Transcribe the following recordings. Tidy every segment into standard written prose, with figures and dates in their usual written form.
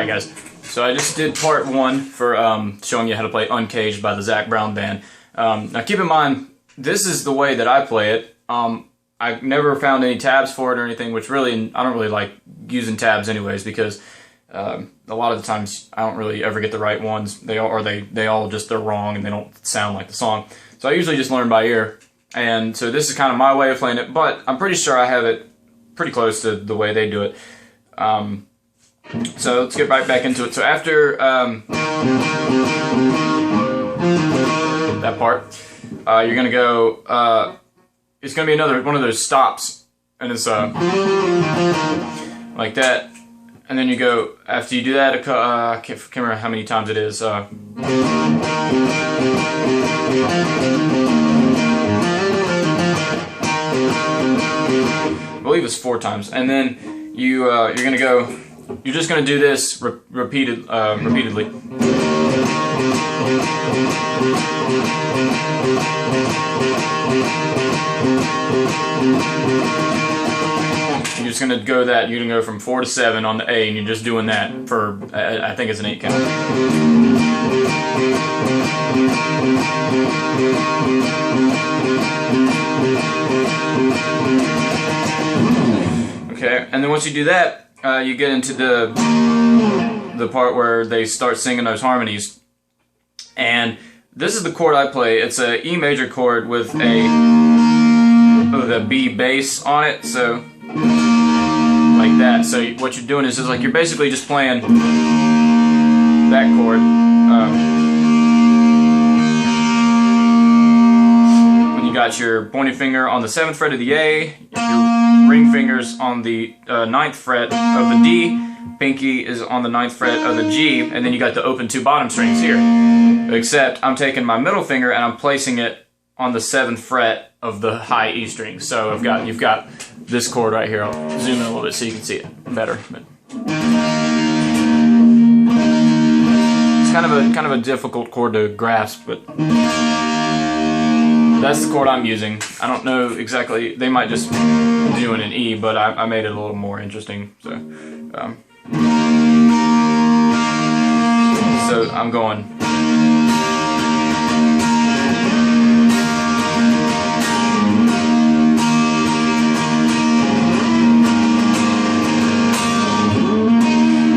Alright guys, so I just did part 1 for showing you how to play Uncaged by the Zac Brown Band. Now keep in mind, this is the way that I play it. I never found any tabs for it or anything, which really, I don't really like using tabs anyways, because a lot of the times I don't really ever get the right ones. They all just, they're wrong and they don't sound like the song. So I usually just learn by ear. And so this is kind of my way of playing it, but I'm pretty sure I have it pretty close to the way they do it. So let's get right back into it. So after that part, you're gonna go. It's gonna be another one of those stops, and it's like that. And then you go after you do that. I can't remember how many times it is. I believe it's 4 times, and then you're gonna go. You're just gonna do this repeatedly. You're just gonna go that. You're gonna go from 4 to 7 on the A, and you're just doing that for I think it's an 8 count. Okay, and then once you do that, you get into the part where they start singing those harmonies. And this is the chord I play. It's a E major chord with a B bass on it, so like that. So what you're doing is like you're basically just playing that chord. When you got your pointing finger on the 7th fret of the A, your ring fingers on the 9th fret of the D, pinky is on the 9th fret of the G, and then you got the open 2 bottom strings here. Except I'm taking my middle finger and I'm placing it on the 7th fret of the high E string. So you've got this chord right here. I'll zoom in a little bit so you can see it better. But it's kind of a difficult chord to grasp, but that's the chord I'm using. I don't know exactly. They might just do it in E, but I made it a little more interesting. So I'm going.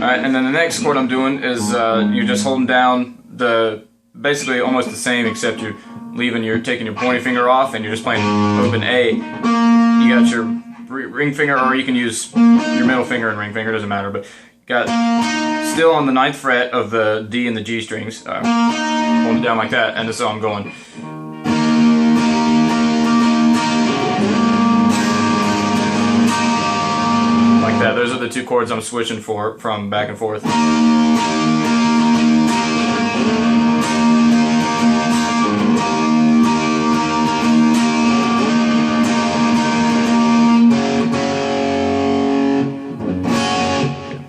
Alright, and then the next chord I'm doing is you're just holding down basically almost the same, except you're taking your pointing finger off and you're just playing open A. You got your ring finger, or you can use your middle finger and ring finger, doesn't matter, but you got still on the 9th fret of the D and the G strings, holding it down like that, and so I'm going. Like that. Those are the 2 chords I'm switching from back and forth.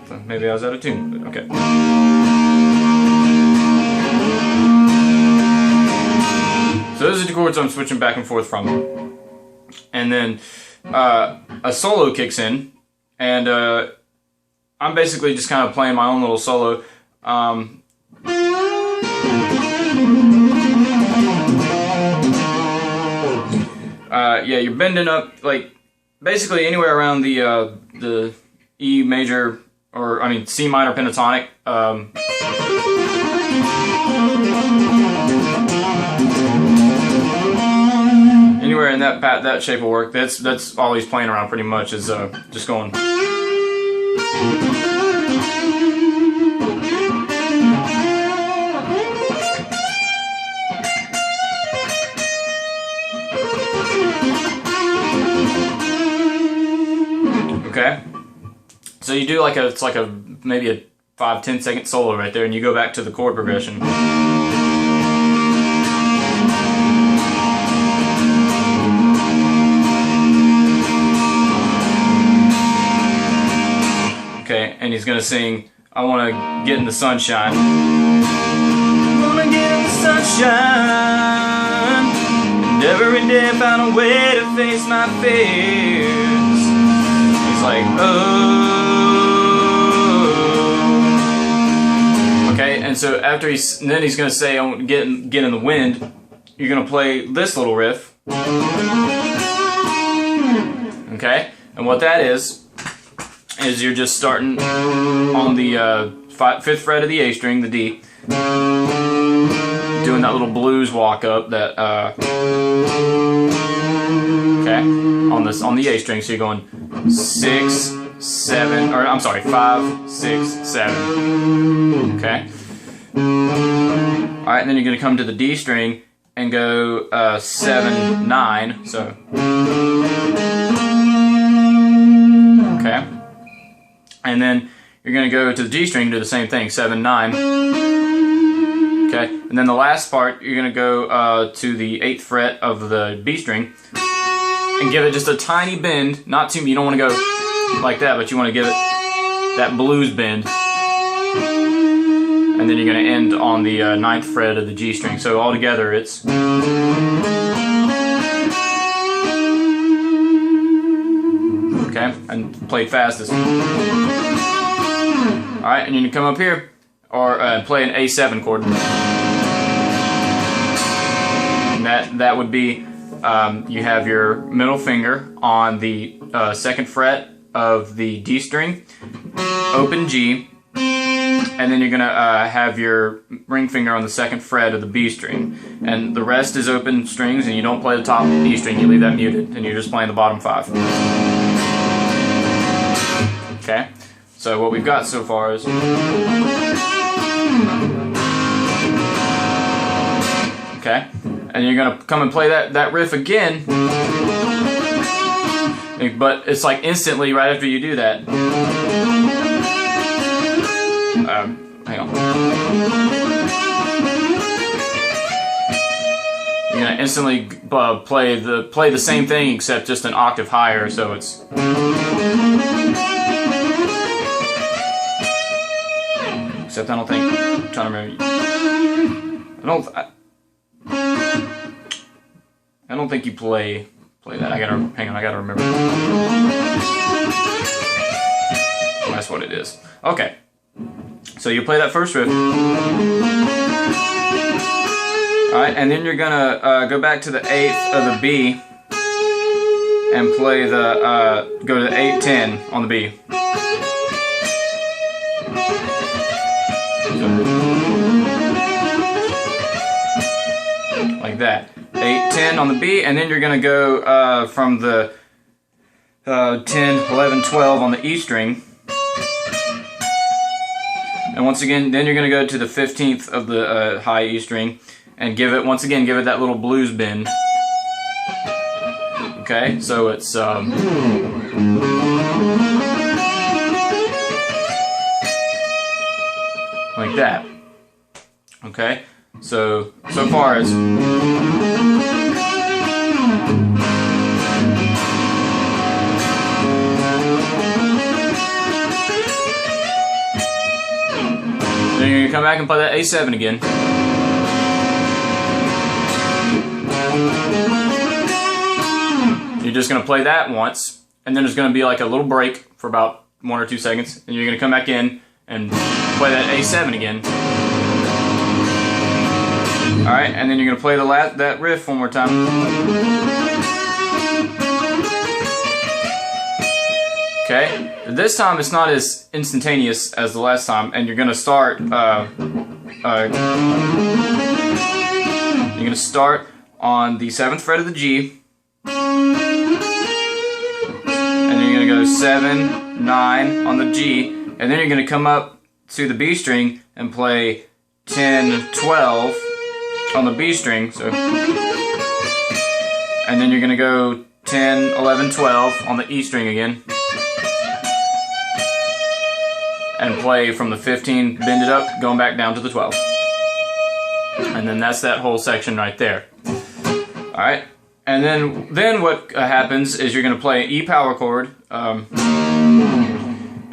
So maybe I was out of tune, but okay. So those are the chords I'm switching back and forth from. And then a solo kicks in. And I'm basically just kind of playing my own little solo. Yeah, you're bending up, like, basically anywhere around the E major, or I mean C minor pentatonic. Anywhere in that shape will work. That's all he's playing around pretty much, is just going. Okay, so you do it's like maybe a 5-10 second solo right there, and you go back to the chord progression. Okay, and he's gonna sing, I wanna get in the sunshine. I wanna get in the sunshine, and every day find a way to face my fears. He's like, oh, so after then he's going to say, "I want to get in the wind." You're going to play this little riff. Okay, and what that is you're just starting on the 5th fret of the A string, the D, doing that little blues walk up. That okay, on the A string. So you're going 6, 7, or I'm sorry, 5, 6, 7. Okay. All right, and then you're going to come to the D string and go 7, 9. So okay, and then you're going to go to the G string and do the same thing, 7, 9. Okay, and then the last part you're going to go to the 8th fret of the B string and give it just a tiny bend. Not too. You don't want to go like that, but you want to give it that blues bend. And then you're going to end on the 9th fret of the G string. So altogether it's okay, and play fastest. Alright, and you can come up here or play an A7 chord. And that would be you have your middle finger on the 2nd fret of the D string, open G, and then you're going to have your ring finger on the 2nd fret of the B string. And the rest is open strings, and you don't play the top D string, you leave that muted, and you're just playing the bottom 5. Okay, so what we've got so far is okay, and you're going to come and play that riff again, but it's like instantly right after you do that. Hang on. You're gonna instantly play the same thing except just an octave higher, so it's. Except I don't think. I'm trying to remember. I don't think you play that. I gotta remember. That's what it is. Okay. So you play that first riff. Alright, and then you're gonna go back to the 8th of the B and play the go to the 8-10 on the B. Like that. 8-10 on the B, and then you're gonna go from the 10, 11, 12 on the E string. And once again, then you're going to go to the 15th of the high E string and give it that little blues bend. Okay, so it's like that. Okay, so far it's then you're going to come back and play that A7 again. You're just going to play that once, and then there's going to be like a little break for about 1 or 2 seconds, and you're going to come back in and play that A7 again. Alright, and then you're going to play that riff one more time. Okay, this time it's not as instantaneous as the last time, and you're going to start on the 7th fret of the G, and then you're going to go 7, 9 on the G, and then you're going to come up to the B string and play 10, 12 on the B string, so, and then you're going to go 10, 11, 12 on the E string again, and play from the 15, bend it up, going back down to the 12. And then that's that whole section right there. Alright, and then what happens is you're going to play an E power chord, alright,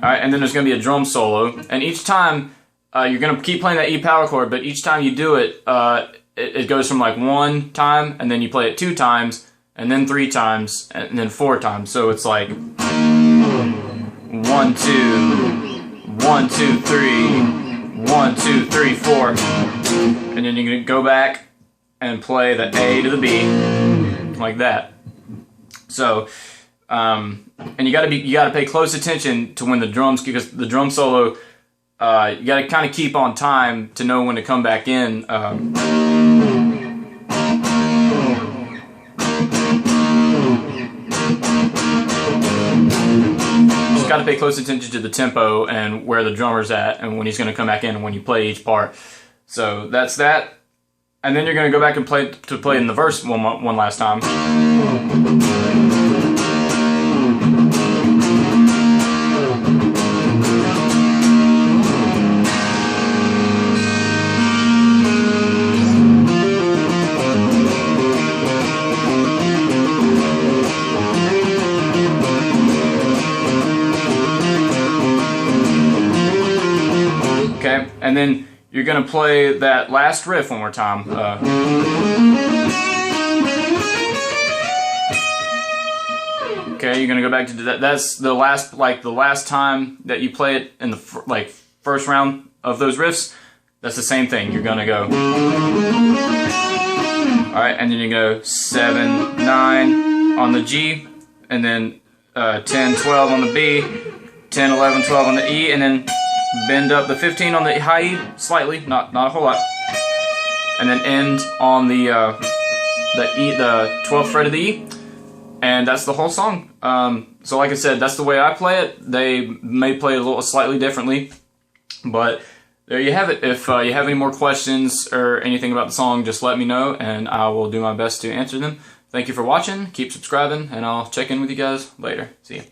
and then there's going to be a drum solo, and each time you're going to keep playing that E power chord, but each time you do it, it goes from like 1 time, and then you play it 2 times, and then 3 times, and then 4 times, so it's like 1, 2, 1, 2, 3, 1, 2, 3, 4, and then you're going to go back and play the A to the B, like that. So, and you got to pay close attention to when the drums, because the drum solo, you got to kind of keep on time to know when to come back in. Got to pay close attention to the tempo and where the drummer's at and when he's going to come back in and when you play each part. So that's that. And then you're going to go back and play in the verse one last time. Okay, and then you're going to play that last riff one more time. Okay, you're going to go back to that. That's the last time that you play it in the first round of those riffs. That's the same thing. You're going to go. All right, and then you go 7, 9 on the G, and then 10, 12 on the B, 10, 11, 12 on the E, and then bend up the 15 on the high E slightly, not a whole lot, and then end on the E, the 12th fret of the E, and that's the whole song. So like I said, that's the way I play it. They may play it a little slightly differently, but there you have it. If you have any more questions or anything about the song, just let me know, and I will do my best to answer them. Thank you for watching. Keep subscribing, and I'll check in with you guys later. See ya.